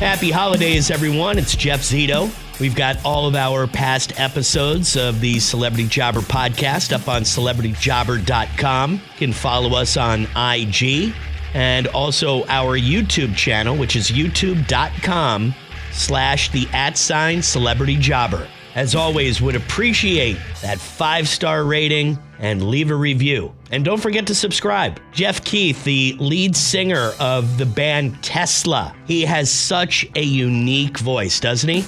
Happy holidays, everyone. It's Jeff Zito. We've got all of our past episodes of the Celebrity Jobber podcast up on celebrityjobber.com. You can follow us on IG and also our YouTube channel, which is youtube.com/celebrityjobber. As always, would appreciate that 5-star rating and leave a review. And don't forget to subscribe. Jeff Keith, the lead singer of the band Tesla, he has such a unique voice, doesn't he?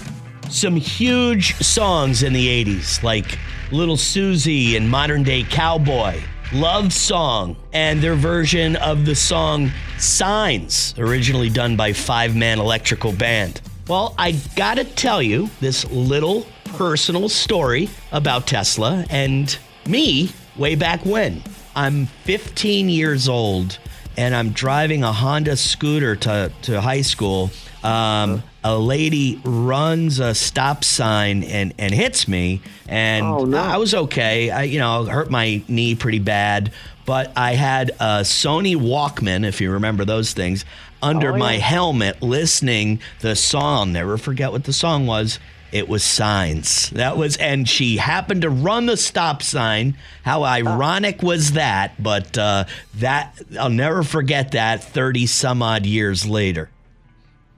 Some huge songs in the 80s, like Little Susie and Modern Day Cowboy, Love Song, and their version of the song Signs, originally done by Five Man Electrical Band. Well, I gotta tell you this little personal story about Tesla and me way back when. I'm 15 years old and I'm driving a Honda scooter to high school. A lady runs a stop sign and hits me, and I was okay. I hurt my knee pretty bad, but I had a Sony Walkman, if you remember those things, under my helmet listening the song. I'll never forget what the song was. It was Signs. And she happened to run the stop sign. How ironic was that? But I'll never forget that 30 some odd years later.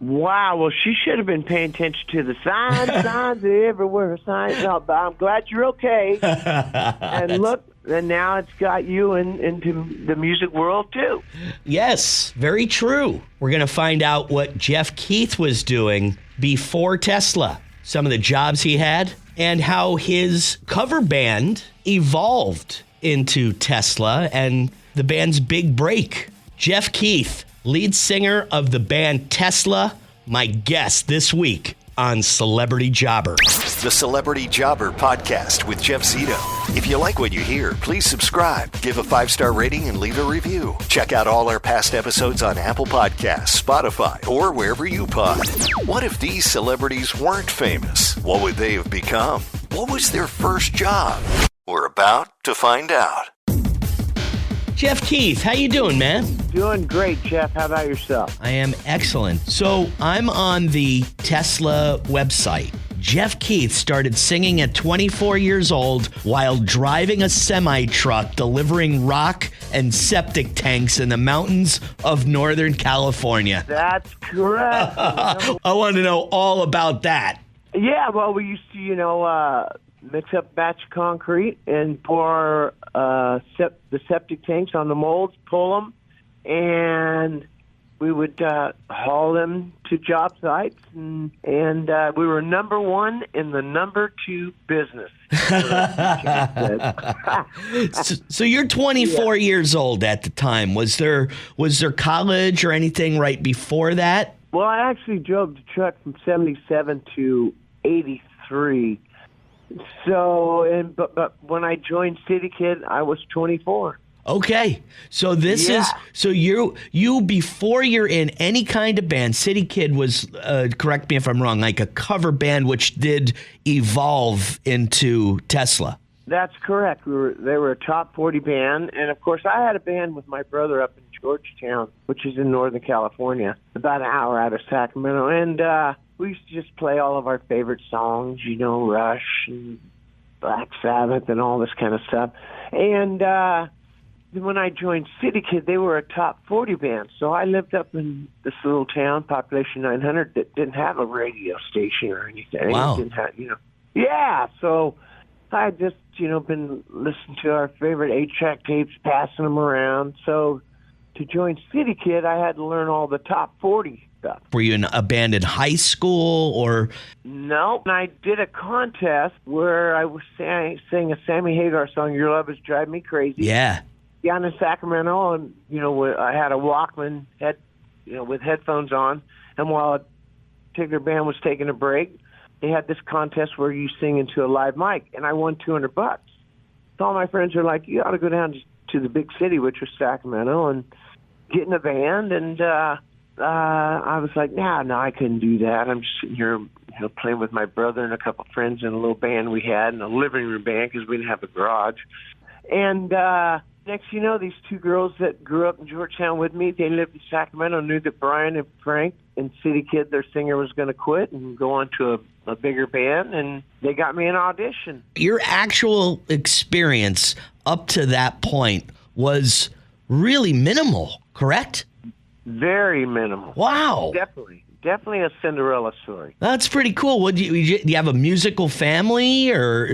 Wow. Well, she should have been paying attention to the signs everywhere. Signs up. I'm glad you're okay. And look, and now it's got you into the music world too. Yes, very true. We're going to find out what Jeff Keith was doing before Tesla, some of the jobs he had, and how his cover band evolved into Tesla and the band's big break. Jeff Keith, lead singer of the band Tesla, my guest this week on Celebrity Jobber. The Celebrity Jobber podcast with Jeff Zito. If you like what you hear, please subscribe, give a 5-star rating, and leave a review. Check out all our past episodes on Apple Podcasts, Spotify, or wherever you pod. What if these celebrities weren't famous? What would they have become? What was their first job? We're about to find out. Jeff Keith, how you doing, man? Doing great, Jeff. How about yourself? I am excellent. So I'm on the Tesla website. Jeff Keith started singing at 24 years old while driving a semi-truck delivering rock and septic tanks in the mountains of Northern California. That's correct. I want to know all about that. Yeah, well, we used to, mix up batch concrete and pour the septic tanks on the molds, pull them, and we would haul them to job sites, and we were number one in the number two business. So you're 24 years old at the time. Was there college or anything right before that? Well, I actually drove the truck from 77 to 83. So, but when I joined City Kid, I was 24. Okay, so this is you before you're in any kind of band. City Kid was, correct me if I'm wrong, like a cover band which did evolve into Tesla. That's correct. They were a top 40 band, and of course I had a band with my brother up in Georgetown, which is in Northern California, about an hour out of Sacramento, and we used to just play all of our favorite songs, Rush and Black Sabbath and all this kind of stuff. And when I joined City Kid, they were a top 40 band. So I lived up in this little town, population 900, that didn't have a radio station or anything. Wow. Didn't have, Yeah, so I just, been listening to our favorite 8-track tapes, passing them around. So to join City Kid, I had to learn all the top 40 stuff. Were you in a band in high school or? No, I did a contest where I was sang a Sammy Hagar song, Your Love Is Driving Me Crazy. Yeah. Down in Sacramento, and, I had a Walkman with headphones on, and while a particular band was taking a break, they had this contest where you sing into a live mic, and I won $200. So all my friends are like, you ought to go down to the big city, which was Sacramento, and get in a band, and I was like, no, I couldn't do that. I'm just sitting here, playing with my brother and a couple of friends in a little band we had, in a living room band, because we didn't have a garage. And next you know, these two girls that grew up in Georgetown with me, they lived in Sacramento, knew that Brian and Frank and City Kid, their singer, was going to quit and go on to a bigger band, and they got me an audition. Your actual experience up to that point was really minimal, correct? Very minimal. Wow. Definitely a Cinderella story. That's pretty cool. Do you have a musical family, or,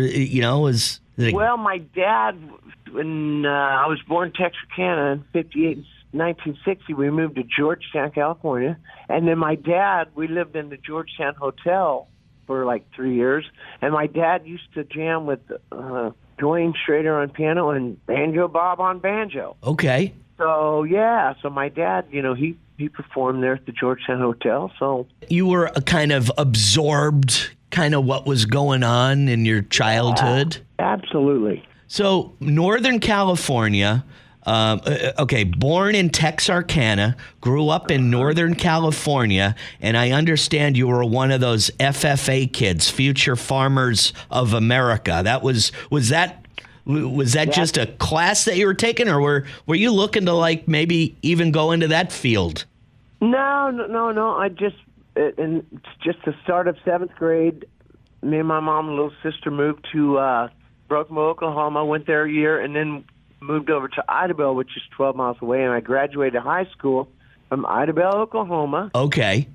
was it Well, my dad, when I was born in Texarkana in 1960, we moved to Georgetown, California. And then my dad, we lived in the Georgetown Hotel for like 3 years. And my dad used to jam with Dwayne Schrader on piano and Banjo Bob on banjo. Okay. So, so my dad, he performed there at the Georgetown Hotel. So you were kind of absorbed kind of what was going on in your childhood? Absolutely. So Northern California, born in Texarkana, grew up in Northern California, and I understand you were one of those FFA kids, Future Farmers of America. Was that just a class that you were taking, or were you looking to like maybe even go into that field? No. I just the start of 7th grade, me and my mom and little sister moved to Broken Bow, Oklahoma, went there a year, and then moved over to Idabel, which is 12 miles away, and I graduated high school from Idabel, Oklahoma. Okay.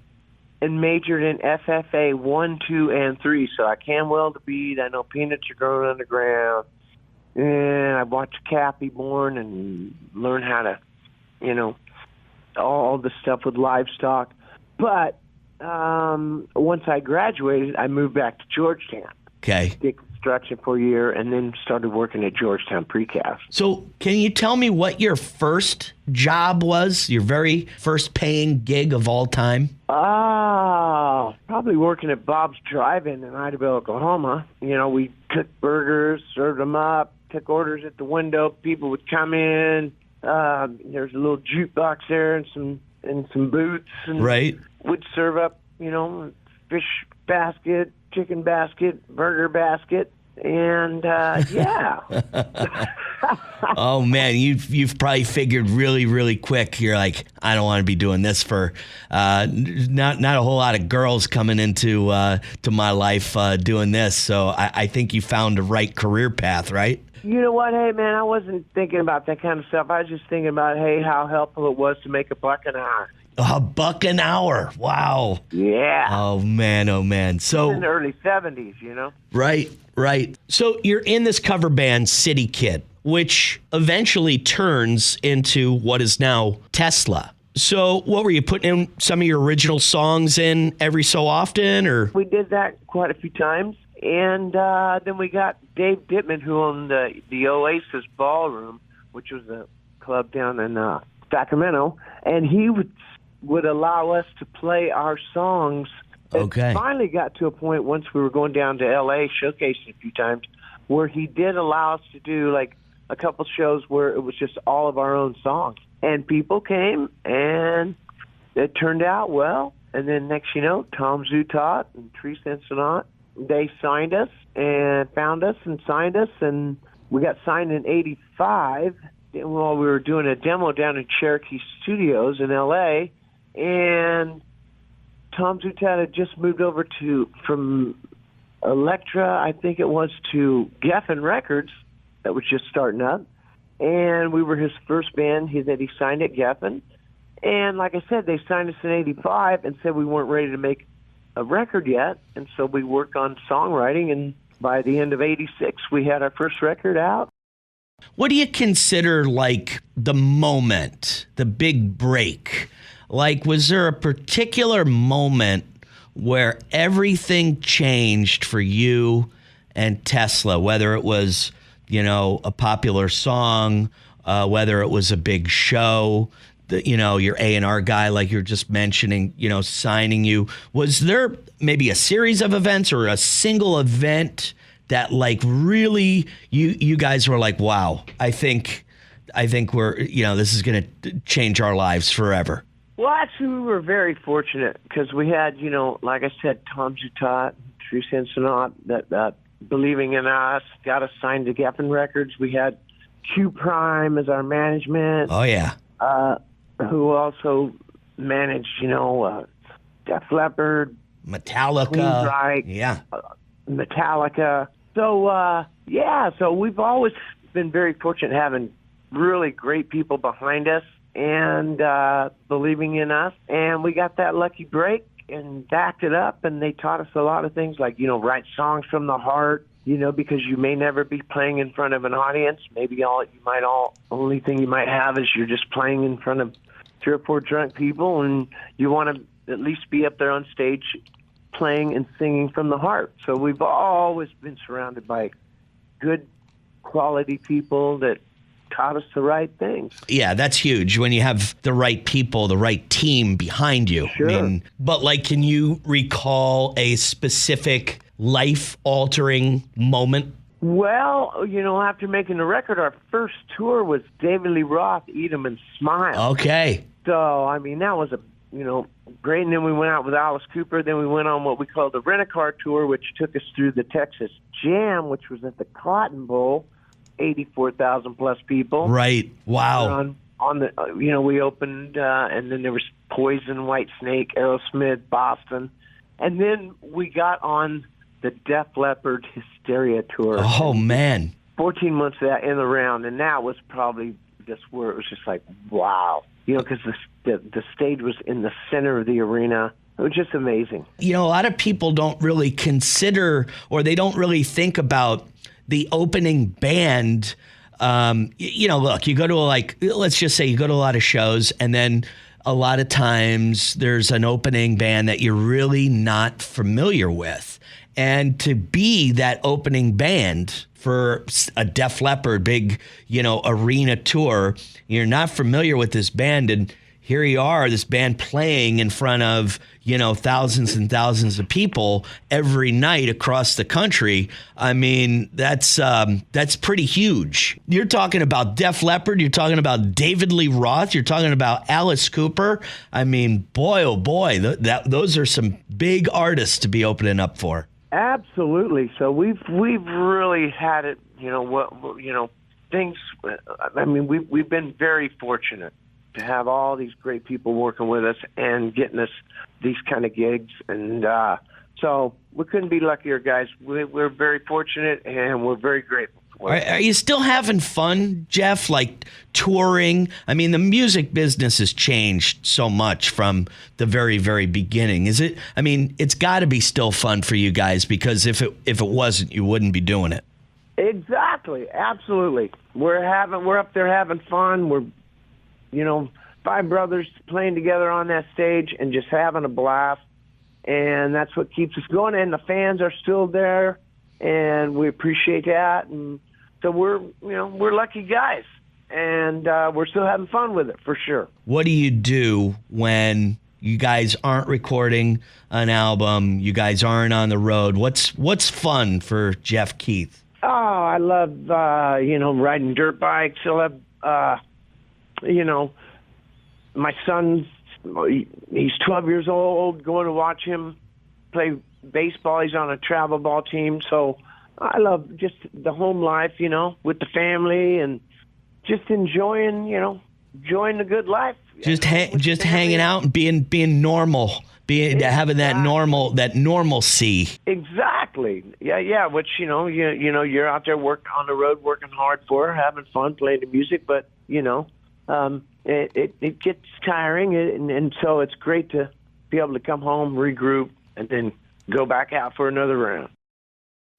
And majored in FFA 1, 2, and 3. So I can weld a bead. I know peanuts are growing underground. And I watched Kathy born and learned how to, all the stuff with livestock. But once I graduated, I moved back to Georgetown. Okay. Did construction for a year and then started working at Georgetown Precast. So can you tell me what your first job was, your very first paying gig of all time? Probably working at Bob's Drive-In in Idabel, Oklahoma. We cooked burgers, served them up, took orders at the window. People would come in. There's a little jukebox there and some boots. And right. Would serve up, fish basket, chicken basket, burger basket, and yeah. Oh man, you've probably figured really, really quick. You're like, I don't want to be doing this for not a whole lot of girls coming into to my life doing this. So I think you found the right career path, right? You know what? Hey, man, I wasn't thinking about that kind of stuff. I was just thinking about, hey, how helpful it was to make $1 an hour. $1 an hour. Wow. Yeah. Oh, man. So in the early 70s, Right. So you're in this cover band, City Kid, which eventually turns into what is now Tesla. So what were you putting in some of your original songs in every so often, or? We did that quite a few times. And then we got Dave Dittman, who owned the Oasis Ballroom, which was a club down in Sacramento, and he would allow us to play our songs. Okay. It finally got to a point once we were going down to L.A. showcasing a few times where he did allow us to do like a couple shows where it was just all of our own songs. And people came, and it turned out well. And then next you know, Tom Zito and Teresa Ensenat, they signed us and found us and signed us, and we got signed in 85 while we were doing a demo down in Cherokee Studios in L.A., and Tom Zito had just moved over from Elektra, I think it was, to Geffen Records that was just starting up, and we were his first band that he signed at Geffen. And like I said, they signed us in 85 and said we weren't ready to make a record yet, and so we worked on songwriting, and by the end of 86 we had our first record out. What do you consider like the moment, the big break? Like, was there a particular moment where everything changed for you and Tesla, whether it was, a popular song, whether it was a big show, your A&R guy, like you're just mentioning, signing you? Was there maybe a series of events or a single event that like really you guys were like, wow, I think we're, this is going to change our lives forever? Well, actually, we were very fortunate because we had, like I said, Tom Zito, Teresa Ensenat, that believing in us, got us signed to Geffen Records. We had Q Prime as our management. Oh, yeah. Who also managed, Def Leppard, Metallica. Queensryche, Yeah. Metallica. So we've always been very fortunate having really great people behind us and believing in us. And we got that lucky break and backed it up, and they taught us a lot of things like, write songs from the heart, because you may never be playing in front of an audience. Maybe only thing you might have is you're just playing in front of 3 or 4 drunk people, and you want to at least be up there on stage playing and singing from the heart. So we've always been surrounded by good quality people that taught us the right things. Yeah, that's huge when you have the right people, the right team behind you. Sure. But can you recall a specific life-altering moment? Well, after making the record, our first tour was David Lee Roth, Eat 'Em and Smile. Okay. So, that was great. And then we went out with Alice Cooper. Then we went on what we called the Rent-A-Car Tour, which took us through the Texas Jam, which was at the Cotton Bowl, 84,000 plus people. Right. Wow. On the, we opened, and then there was Poison, Whitesnake, Aerosmith, Boston. And then we got on the Def Leppard Hysteria Tour. Oh, man. 14 months of that in the round, and that was probably just where it was just like, wow. Because the stage was in the center of the arena. It was just amazing. A lot of people don't really consider, or they don't really think about the opening band. Look, you go to let's just say you go to a lot of shows, and then a lot of times there's an opening band that you're really not familiar with. And to be that opening band for a Def Leppard big, arena tour, you're not familiar with this band, and here you are, this band playing in front of, thousands and thousands of people every night across the country. I mean, that's pretty huge. You're talking about Def Leppard, you're talking about David Lee Roth, you're talking about Alice Cooper. I mean, boy, oh boy, those are some big artists to be opening up for. Absolutely. So we've really had it. Things. I mean, we've been very fortunate to have all these great people working with us and getting us these kind of gigs, and so we couldn't be luckier, guys. We're very fortunate, and we're very grateful. Are you still having fun, Jeff, like touring? I mean, the music business has changed so much from the very, very beginning. It's got to be still fun for you guys, because if it wasn't, you wouldn't be doing it. Exactly. Absolutely. We're up there having fun. We're, 5 brothers playing together on that stage and just having a blast. And that's what keeps us going. And the fans are still there, and we appreciate that. And so we're lucky guys, and we're still having fun with it for sure. What do you do when you guys aren't recording an album? You guys aren't on the road. What's fun for Jeff Keith? Oh, I love riding dirt bikes. I love my son's. He's 12 years old. Going to watch him play baseball. He's on a travel ball team. So I love just the home life, with the family, and just enjoying the good life. Just hanging out and being normal, having that normalcy. Exactly. Yeah. Which you're out there on the road working hard for, having fun, playing the music, but it gets tiring, and so it's great to be able to come home, regroup, and then go back out for another round.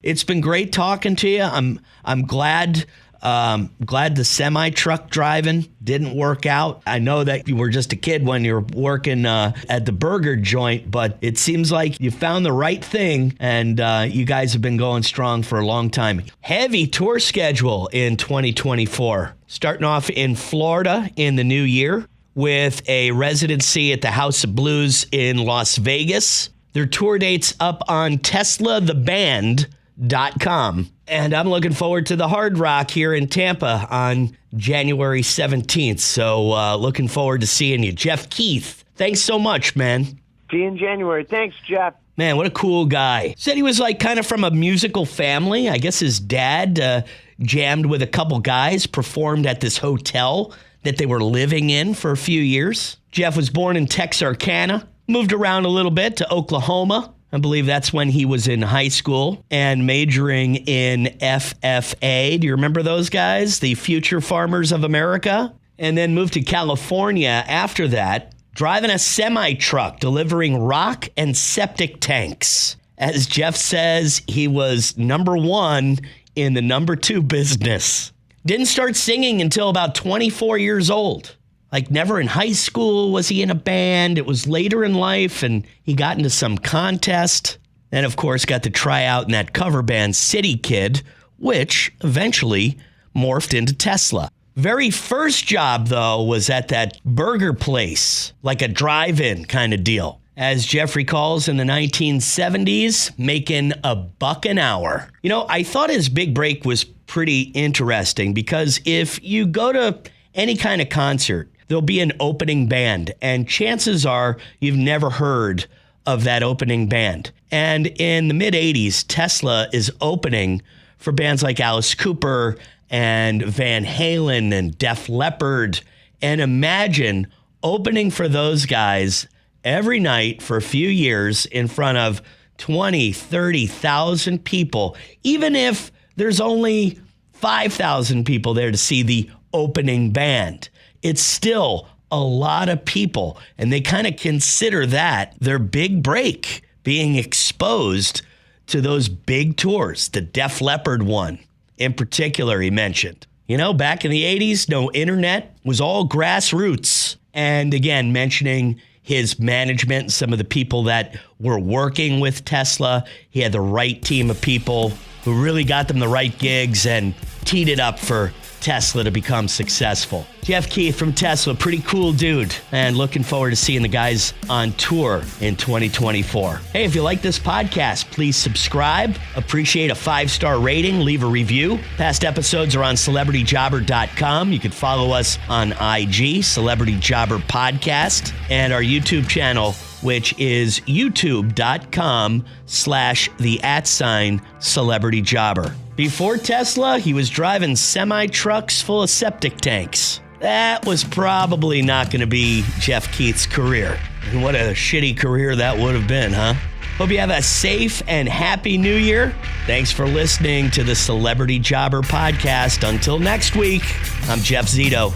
It's been great talking to you. I'm glad the semi-truck driving didn't work out. I know that you were just a kid when you were working at the burger joint, but it seems like you found the right thing, and you guys have been going strong for a long time. Heavy tour schedule in 2024. Starting off in Florida in the new year with a residency at the House of Blues in Las Vegas. Their tour date's up on TeslaTheBand.com. And I'm looking forward to the Hard Rock here in Tampa on January 17th. So looking forward to seeing you. Jeff Keith, thanks so much, man. See you in January. Thanks, Jeff. Man, what a cool guy. Said he was like kind of from a musical family. I guess his dad jammed with a couple guys, performed at this hotel that they were living in for a few years. Jeff was born in Texarkana, moved around a little bit to Oklahoma. I believe that's when he was in high school and majoring in FFA. Do you remember those guys? The Future Farmers of America? And then moved to California after that, driving a semi-truck, delivering rock and septic tanks. As Jeff says, he was number one in the number two business. Didn't start singing until about 24 years old. Like, never in high school was he in a band. It was later in life, and he got into some contest. And, of course, got to try out in that cover band City Kid, which eventually morphed into Tesla. Very first job, though, was at that burger place, like a drive-in kind of deal. As Jeff recalls, in the 1970s, making $1 an hour. You know, I thought his big break was pretty interesting because if you go to any kind of concert, there'll be an opening band, and chances are you've never heard of that opening band. And in the mid-'80s, Tesla is opening for bands like Alice Cooper and Van Halen and Def Leppard. And imagine opening for those guys every night for a few years in front of 20, 30,000 people, even if there's only 5,000 people there to see the opening band. It's still a lot of people, and they kind of consider that their big break, being exposed to those big tours. The Def Leppard one, in particular, he mentioned. You know, back in the 80s, no internet, was all grassroots. And again, mentioning his management, some of the people that were working with Tesla. He had the right team of people who really got them the right gigs and teed it up for Tesla to become successful. Jeff Keith from Tesla, pretty cool dude, and looking forward to seeing the guys on tour in 2024. Hey, if you like this podcast, please subscribe. Appreciate a 5-star rating. Leave a review. Past episodes are on celebrityjobber.com. You can follow us on IG, Celebrity Jobber Podcast, and our YouTube channel, which is youtube.com/@CelebrityJobber. Before Tesla, he was driving semi-trucks full of septic tanks. That was probably not going to be Jeff Keith's career. And what a shitty career that would have been, huh? Hope you have a safe and happy new year. Thanks for listening to the Celebrity Jobber Podcast. Until next week, I'm Jeff Zito.